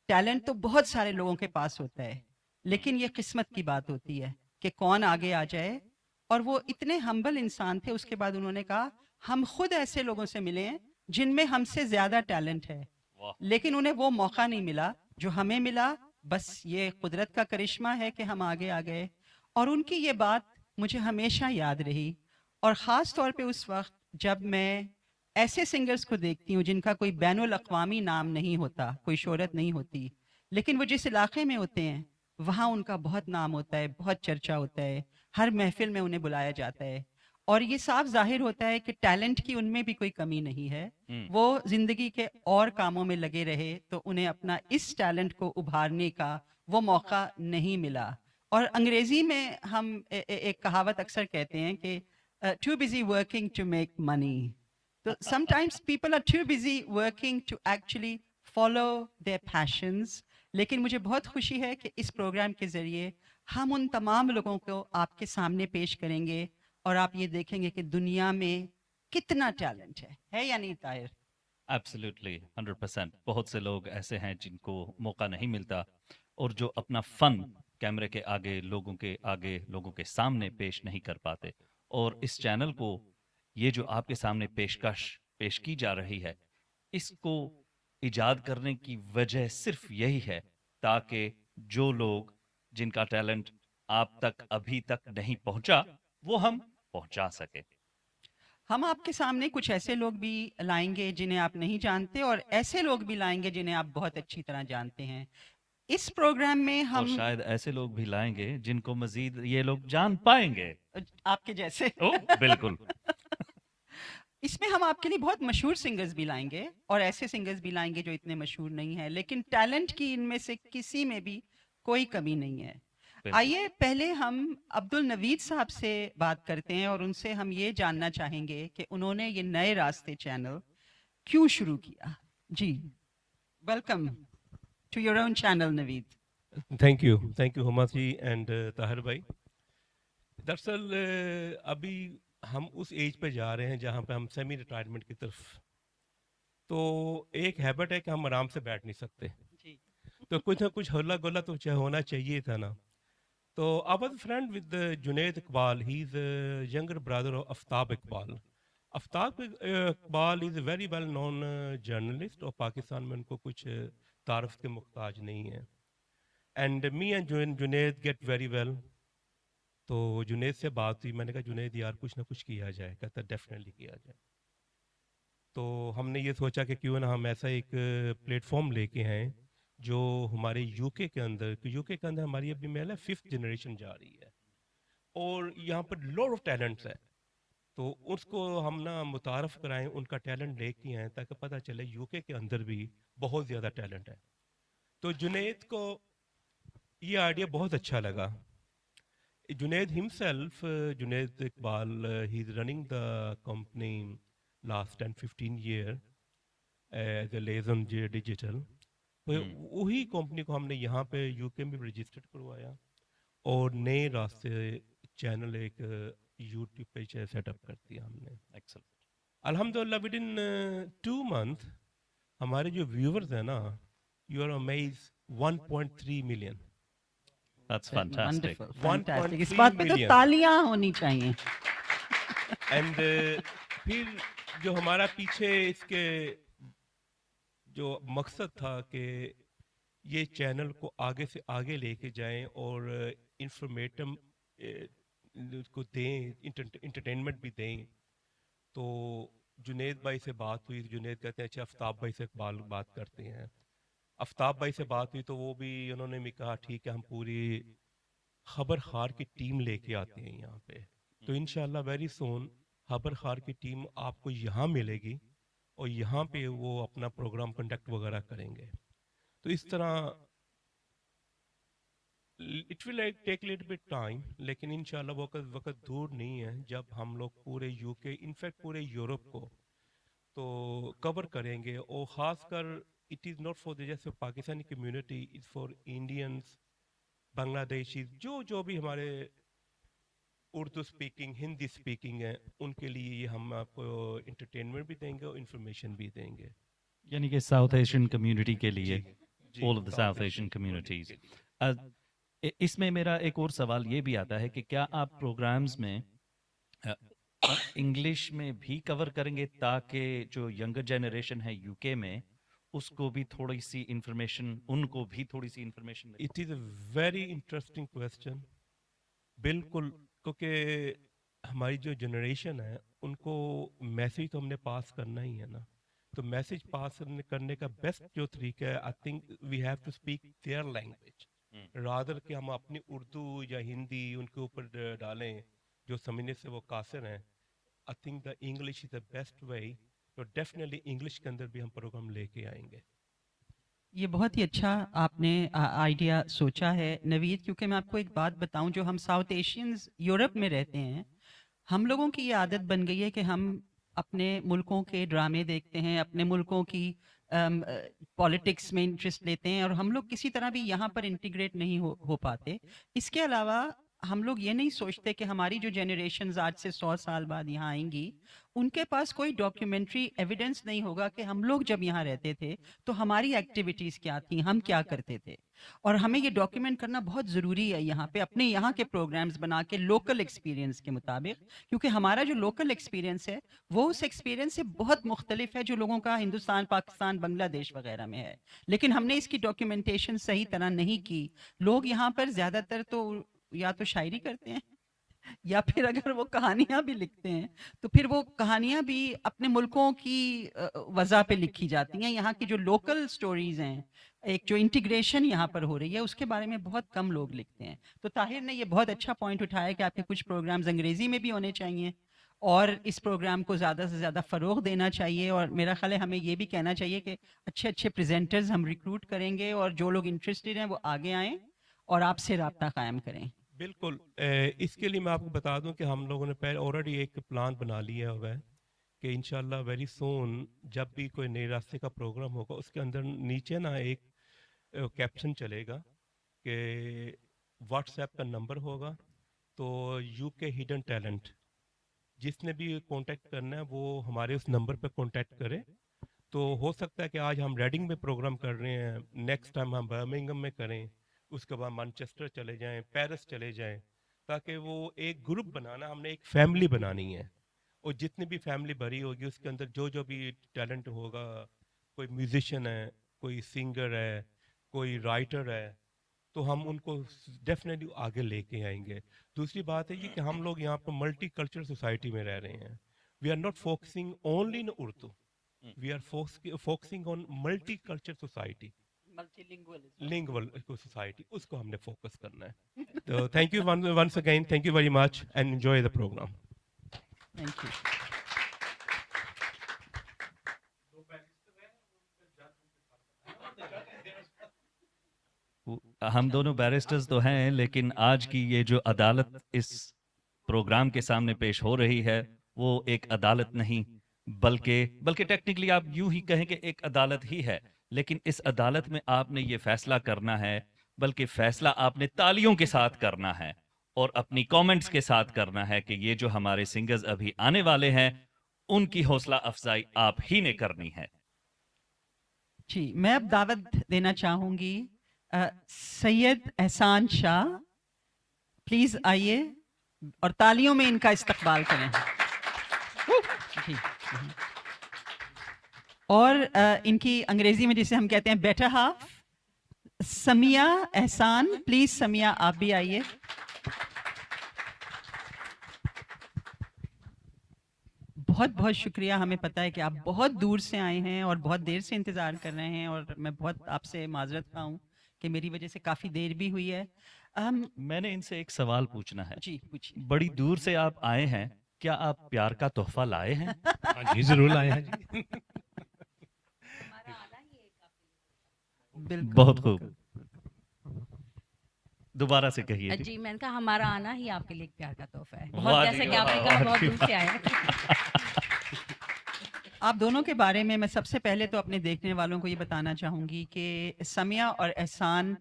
Talent तो बहुत सारे लोगों के पास होता है, लेकिन ये किस्मत की बात होती है कि कौन आगे आ जाए। और वो इतने हम्बल इंसान थे, उसके बाद उन्होंने कहा हम खुद ऐसे लोगों से मिले हैं जिनमें हमसे ज्यादा टैलेंट है, लेकिन उन्हें वो मौका नहीं मिला जो हमें मिला। बस ये कुदरत का करिश्मा है कि हम आगे आ गए। और उनकी ये बात मुझे हमेशा याद रही, और ख़ास तौर पे उस वक्त जब मैं ऐसे सिंगर्स को देखती हूँ जिनका कोई बैनुल अक़वामी नाम नहीं होता, कोई शोहरत नहीं होती, लेकिन वो जिस इलाके में होते हैं वहाँ उनका बहुत नाम होता है, बहुत चर्चा होता है, हर महफिल में उन्हें बुलाया जाता है। और ये साफ जाहिर होता है कि टैलेंट की उनमें भी कोई कमी नहीं है। वो जिंदगी के और कामों में लगे रहे तो उन्हें अपना इस टैलेंट को उभारने का वो मौका नहीं मिला। और अंग्रेजी में हम एक कहावत अक्सर कहते हैं कि too busy working to make money. तो sometimes people are too busy working to actually follow their passions. लेकिन मुझे बहुत खुशी है कि इस प्रोग्राम के जरिए हम उन तमाम लोगों को आपके सामने पेश करेंगे, और आप ये देखेंगे कि दुनिया में कितना टैलेंट है या नहीं ताहिर? एब्सोल्युटली 100%। बहुत से लोग ऐसे हैं जिनको मौका नहीं मिलता और जो अपना फन कैमरे के आगे लोगों के सामने पेश नहीं कर पाते। और इस चैनल को ये जो आपके सामने पेश की जा रही है, इसको इजाद करने की वजह सिर्फ यही है ताकि जो लोग जिनका टैलेंट आप तक अभी तक नहीं पहुंचा वो हम पहुंचा सके। हम आपके सामने कुछ ऐसे लोग भी लाएंगे जिन्हें आप नहीं जानते, और ऐसे लोग भी लाएंगे जिन्हें आप बहुत अच्छी तरह जानते हैं। इस प्रोग्राम में और हम शायद ऐसे लोग भी लाएंगे जिनको मजीद ये लोग जान पाएंगे। आपके जैसे ओ बिल्कुल। इसमें हम आपके लिए बहुत मशहूर सिंगर्स भी लाएंगे और ऐसे सिंगर्स भी लाएंगे जो इतने मशहूर नहीं है, लेकिन टैलेंट की इनमें से किसी में भी कोई कमी नहीं है। बिल्कुल। आइए पहले हम अब्दुल नवीद साहब से बात करते हैं, और उनसे हम ये जानना चाहेंगे कि उन्होंने ये नए रास्ते चैनल क्यों शुरू किया। जी, welcome to your own channel Naveed. Thank you Huma ji and Tahir भाई। दरअसल अभी हम उस एज पे जा रहे हैं जहाँ पे हम सेमी रिटायरमेंट की तरफ, तो एक हैबिट है कि हम आराम से बैठ नहीं सकते, जी। तो कुछ ना कुछ हल्ला गुल्ला तो होना चाहिए था ना। तो I was friend with Junaid Iqbal, he is younger brother of Aftab Iqbal. Aftab Iqbal is very well known journalist, और पाकिस्तान में उनको कुछ तारफ़ के मुख्ताज नहीं है। And me and Junaid get very well. तो जुनैद से बात हुई, मैंने कहा जुनैद यार कुछ ना कुछ किया जाए, कहता डेफिनेटली किया जाए। तो हमने ये सोचा कि क्यों ना हम ऐसा एक प्लेटफॉर्म लेके आएँ जो हमारे यूके के अंदर, यूके के अंदर हमारी अभी मेरा 5th जनरेशन जा रही है और यहाँ पर लॉट ऑफ टैलेंट्स है, तो उसको हम ना मुतारफ़ कराएं, उनका टैलेंट लेके आएँ ताकि पता चले यूके के अंदर भी बहुत ज़्यादा टैलेंट है। तो जुनैद को ये आइडिया बहुत अच्छा लगा। Junaid himself, Junaid Iqbal, he's running the company last 10-15 year as a liaison digital. तो वही कंपनी को हमने यहाँ पे यूके में रजिस्टर्ड करवाया और नए रास्ते चैनल एक यूट्यूब पे सेटअप कर दिया हमने। एक्सेलेंट। अल्हम्दुलिल्लाह विद इन 2 मंथ हमारे जो व्यूअर्स हैं ना, you are amaze 1.3 million. That's fantastic. Wonderful, fantastic. इस 1.3 बात पे तो million. तालियां होनी चाहिए। एंड फिर जो हमारा पीछे इसके जो मकसद था कि ये चैनल को आगे से आगे लेके जाएं और इंफॉर्मेटिव उसको दें, इंटरटेनमेंट भी दें। तो जुनैद भाई से बात हुई, जुनैद कहते हैं अच्छा आफ्ताब भाई से बात करते हैं। आफ्ताब भाई से बात हुई तो वो भी, उन्होंने भी कहा ठीक है हम पूरी खबर खार की टीम लेके आते हैं यहाँ पे। तो इंशाल्लाह वेरी सून खबर खार की टीम आपको यहाँ मिलेगी और यहाँ पे वो अपना प्रोग्राम कंडक्ट वगैरह करेंगे। तो इस तरह it will take little bit time, लेकिन इंशाल्लाह वक्त दूर नहीं है जब हम लोग पूरे यूके, इनफैक्ट पूरे यूरोप को तो कवर करेंगे। और ख़ासकर it is not for the just Pakistani community, is for Indians Bangladeshi जो भी हमारे उर्दू स्पीकिंग हिंदी स्पीकिंग है उनके लिए ये हम आपको इंटरटेनमेंट भी देंगे और इंफॉर्मेशन भी देंगे यानी कि साउथ एशियन कम्युनिटी के लिए, जी all of the South Asian communities. इसमें मेरा एक और सवाल ये भी आता है कि क्या आप प्रोग्राम्स में इंग्लिश में भी कवर करेंगे ताकि जो यंगर जनरेशन है यूके में उसको भी थोड़ी सी इंफॉर्मेशन, उनको भी थोड़ी सी information. It is a very interesting question. बिल्कुल, क्योंकि हमारी जो जनरेशन है उनको मैसेज तो हमने पास करना ही है ना, तो मैसेज पास करने का बेस्ट जो तरीका है, I think we have to speak their language rather कि हम अपनी उर्दू या हिंदी उनके ऊपर डालें जो समझने से वो कासिर हैं। I think the English is the best way, तो डेफिनेटली इंग्लिश के अंदर भी हम प्रोग्राम लेके आएंगे। ये बहुत ही अच्छा आपने आइडिया सोचा है नवीद, क्योंकि मैं आपको एक बात बताऊं, जो हम साउथ एशियंस यूरोप में रहते हैं, हम लोगों की ये आदत बन गई है कि हम अपने मुल्कों के ड्रामे देखते हैं, अपने मुल्कों की पॉलिटिक्स में इंटरेस्ट लेते हैं, और हम लोग किसी तरह भी यहाँ पर इंटीग्रेट नहीं हो पाते। इसके अलावा हम लोग ये नहीं सोचते कि हमारी जो जनरेशन्स आज से 100 साल बाद यहाँ आएंगी, उनके पास कोई डॉक्यूमेंट्री एविडेंस नहीं होगा कि हम लोग जब यहाँ रहते थे तो हमारी एक्टिविटीज़ क्या थी, हम क्या करते थे। और हमें ये डॉक्यूमेंट करना बहुत ज़रूरी है यहाँ पे, अपने यहाँ के प्रोग्राम्स बना के लोकल एक्सपीरियंस के मुताबिक, क्योंकि हमारा जो लोकल एक्सपीरियंस है वो उस एक्सपीरियंस से बहुत मुख्तलिफ है जो लोगों का हिंदुस्तान, पाकिस्तान, बांग्लादेश वगैरह में है। लेकिन हमने इसकी डॉक्यूमेंटेशन सही तरह नहीं की। लोग यहाँ पर ज़्यादातर तो या तो शायरी करते हैं या फिर अगर वो कहानियां भी लिखते हैं तो फिर वो कहानियां भी अपने मुल्कों की वजह पे लिखी जाती हैं। यहाँ की जो लोकल स्टोरीज हैं, एक जो इंटीग्रेशन यहाँ पर हो रही है, उसके बारे में बहुत कम लोग लिखते हैं। तो ताहिर ने ये बहुत अच्छा पॉइंट उठाया कि आपके कुछ प्रोग्राम्स अंग्रेजी में भी होने चाहिए और इस प्रोग्राम को ज़्यादा से ज़्यादा फ़रोग देना चाहिए। और मेरा ख्याल है हमें ये भी कहना चाहिए कि अच्छे अच्छे प्रेजेंटर्स हम रिक्रूट करेंगे और जो लोग इंटरेस्टेड हैं वो आगे आएँ और आपसे रब्ता कायम करें। बिल्कुल, इसके लिए मैं आपको बता दूं कि हम लोगों ने पहले ऑलरेडी एक प्लान बना लिया हुआ है कि इंशाल्लाह वेरी सून जब भी कोई नए रास्ते का प्रोग्राम होगा उसके अंदर नीचे ना एक कैप्शन चलेगा कि व्हाट्सएप का नंबर होगा, तो यूके हिडन टैलेंट, जिसने भी कांटेक्ट करना है वो हमारे उस नंबर पे कांटेक्ट करे। तो हो सकता है कि आज हम रेडिंग में प्रोग्राम कर रहे हैं, नेक्स्ट टाइम हम बर्मिंघम में करें, उसके बाद मैनचेस्टर चले जाएं, पेरिस चले जाएं, ताकि वो एक ग्रुप बनाना, हमने एक फैमिली बनानी है। और जितनी भी फैमिली भरी होगी उसके अंदर जो जो भी टैलेंट होगा, कोई म्यूजिशियन है, कोई सिंगर है, कोई राइटर है, तो हम उनको डेफिनेटली आगे लेके आएंगे। दूसरी बात है ये कि हम लोग यहाँ पर मल्टी कल्चरल सोसाइटी में रह रहे हैं। We are not focusing only in Urdu, we are focusing on multi cultural society, lingual society, उसको हमने फोकस करना है। तो thank you once again, thank you very much and enjoy the program. Thank you. हम दोनों बैरिस्टर्स तो हैं, लेकिन आज की ये जो अदालत इस प्रोग्राम के सामने पेश हो रही है वो एक अदालत नहीं, बल्कि टेक्निकली आप यूं ही कहें कि एक अदालत ही है। लेकिन इस अदालत में आपने ये फैसला करना है, बल्कि फैसला आपने तालियों के साथ करना है और अपनी कमेंट्स के साथ करना है कि ये जो हमारे सिंगर्स अभी आने वाले हैं उनकी हौसला अफजाई आप ही ने करनी है। जी, मैं अब दावत देना चाहूंगी सैयद एहसान शाह, प्लीज आइए और तालियों में इनका इस्तकबाल करें। जी। और इनकी अंग्रेजी में जिसे हम कहते हैं बेटर हाफ, समिया एहसान, प्लीज समिया आप भी आइए। बहुत बहुत शुक्रिया। हमें पता है कि आप बहुत दूर से आए हैं और बहुत देर से इंतज़ार कर रहे हैं, और मैं बहुत आपसे माजरत खा हूँ कि मेरी वजह से काफ़ी देर भी हुई है। मैंने इनसे एक सवाल पूछना है। जी पूछिए। बड़ी दूर से आप आए हैं, क्या आप प्यार का तोहफा लाए हैं? हाँ जी, जरूर लाए हैं जी। बिल्कुल। बहुत खूब, दोबारा से कहिए। जी, मैंने कहा हमारा आना ही आपके लिए एक प्यार का तोहफा है। वाह बहुत, जी, जैसे कि आपने वाह, कहा वाह बहुत जी, दूर से आए हैं। आप दोनों के बारे में मैं सबसे पहले तो अपने देखने वालों को ये बताना चाहूँगी कि समिया और एहसान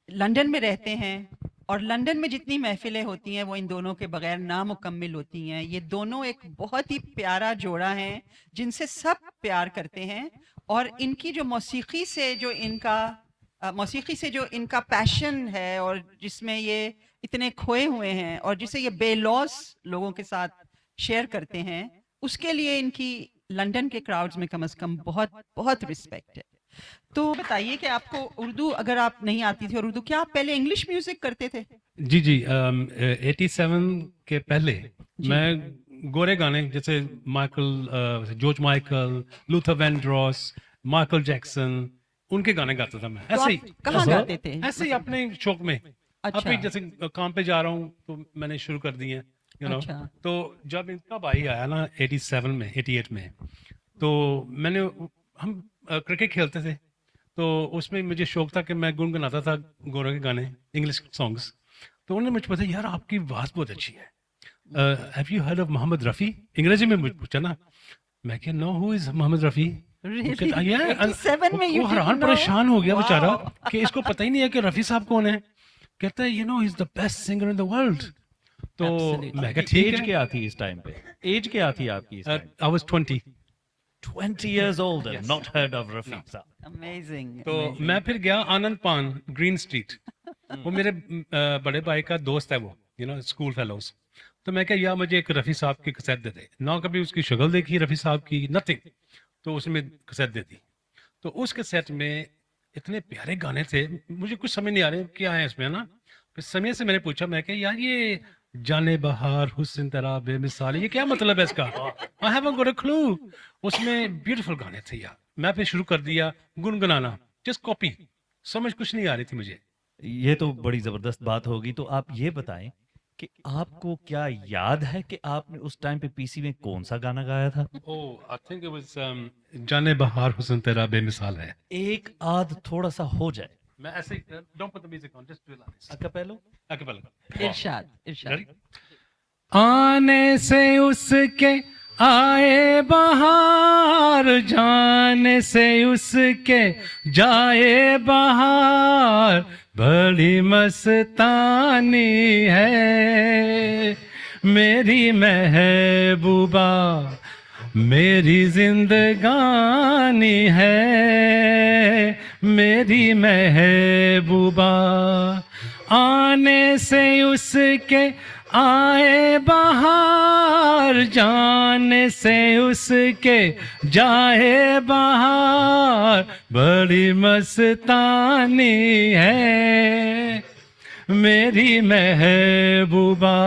लंदन में रहते हैं और लंदन में जितनी महफिलें होती हैं वो इन दोनों के बगैर नामुकम्मिल होती हैं। ये दोनों एक बहुत ही प्यारा जोड़ा है जिनसे सब प्यार करते हैं, और इनकी जो मौसीकी से जो इनका पैशन है और जिसमें ये इतने खोए हुए हैं और जिसे ये बेलौस लोगों के साथ शेयर करते हैं, उसके लिए इनकी लंदन के क्राउड्स में कम से कम बहुत बहुत रिस्पेक्ट है। तो बताइए कि आपको उर्दू, अगर आप नहीं आती थी और उर्दू, क्या आप पहले इंग्लिश म्यूजिक करते थे? जी जी 87 के पहले मैं गोरे गाने जैसे George Michael, Luther Vandross, Michael Jackson, उनके गाने गाता था मैं। तो ऐसे ही आप कहाँ गाते थे? ऐसे ही अपने शौक में। अच्छा। अभी जैसे काम पे जा रहा हूँ तो मैंने शुरू कर दिए, यू नो। अच्छा। तो जब इनका भाई आया ना 87 में, 88 में, तो हम क्रिकेट खेलते थे, तो उसमें मुझे शौक था कि मैं गुनगुनाता था गोरों के गाने, इंग्लिश सॉन्ग्स। तो उन्होंने मुझे पूछा, यार आपकी आवाज़ बहुत अच्छी है, have you heard of Mohammad Rafi? अंग्रेजी में मुझे पूछा ना। मैं क्या, no, who is Mohammad Rafi? Really? Yeah, 87 में you वो didn't हैरान know? परेशान हो गया Wow. बेचारा कि इसको पता ही नहीं है कि रफ़ी साहब कौन है। कहता है, you know, he is the best singer in the world. तो Absolutely. मैं क्या, ठीक एज है। क्या थी इस टाइम पे? एज क्या थी आपकी इस time? I was 20। 20 years old and not heard of Rafi साहब. Amazing. तो amazing. मैं फिर गया आनंद पान, ग्रीन स्ट्रीट। वो मेरे बड़े भाई का दोस्त है, वो यू नो स्कूल फेलोज। तो मैं क्या, यार मुझे एक रफ़ी साहब की कैसेट दे दे। ना कभी उसकी शक्ल देखी रफ़ी साहब की, नथिंग। तो उसमें कैसेट दे दी। तो उस कैसेट में इतने प्यारे गाने थे, मुझे कुछ समझ नहीं आ रहे क्या है इसमें ना। फिर समय से मैंने पूछा, मैं क्या, यार ये जाने बहार हुस्न तेरा बेमिसाल, ये क्या मतलब है इसका? I haven't got a clue. उसमें ब्यूटीफुल गाने थे यार। मैं फिर शुरू कर दिया गुनगुनाना, जस्ट कॉपी। समझ कुछ नहीं आ रही थी मुझे। ये तो बड़ी जबरदस्त बात होगी। तो आप ये बताएं कि आपको क्या याद है कि आपने उस टाइम पे पीसी में कौन सा गाना गाया था? Oh, I think it was जाने बहार हुस्न तेरा बेमिसाल है। एक आध थोड़ा सा हो जाए। मैं ऐसे don't put the music on, just do it like this. अकपेलो? Acapella. Irshad, Irshad. Ready? आने से उसके आए बहार, जाने से उसके जाए बहार, बड़ी मस्तानी है मेरी महबूबा, मेरी जिंदगानी है मेरी महबूबा। आने से उसके आए बहार, जाने से उसके जाए बहार, बड़ी मस्तानी है मेरी महबूबा,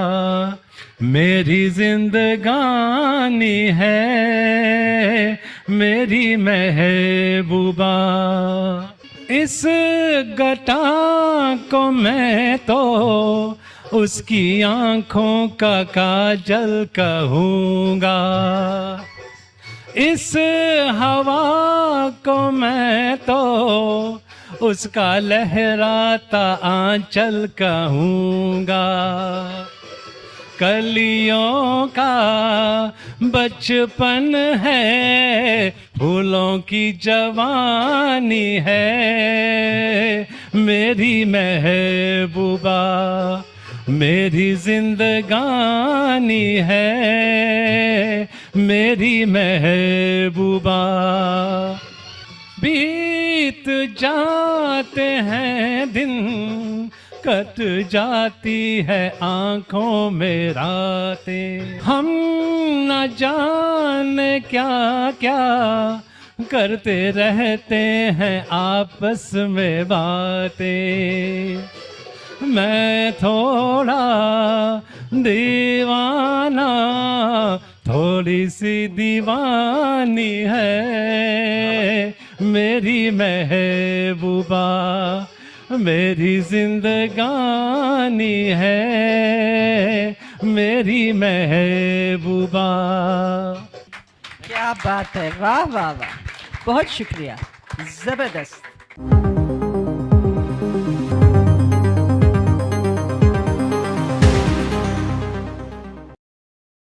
मेरी जिंदगानी है मेरी महबूबा। इस घटा को मैं तो उसकी आंखों का काजल कहूँगा, इस हवा को मैं तो उसका लहराता आंचल कहूँगा। कलियों का बचपन है, फूलों की जवानी है मेरी महबूबा, मेरी जिंदगानी है मेरी महबूबा। बीत जाते हैं दिन, कट जाती है आंखों में रातें, हम न जाने क्या क्या करते रहते हैं आपस में बातें। मैं थोड़ा दीवाना, थोड़ी सी दीवानी है मेरी महबूबा, मेरी जिंदगानी है मेरी महबूबा। क्या बात है, वाह वाह वाह, बहुत शुक्रिया, जबरदस्त।